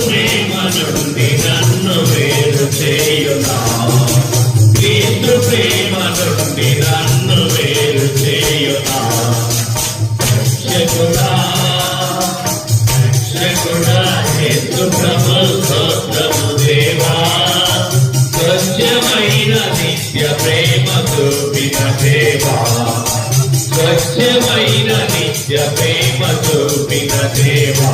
ప్రేమ నుండి నన్ను వేరు చేయునా, క్రీస్తు ప్రేమ నుండి నన్ను వేరు చేయునా. రక్షకుడా రక్షకుడా యేసు ప్రభు స్తోత్రము దేవా, స్వచ్ఛమైన నిత్య ప్రేమ చూపిన దేవా, స్వచ్ఛమైన నిత్య ప్రేమ చూపిన దేవా.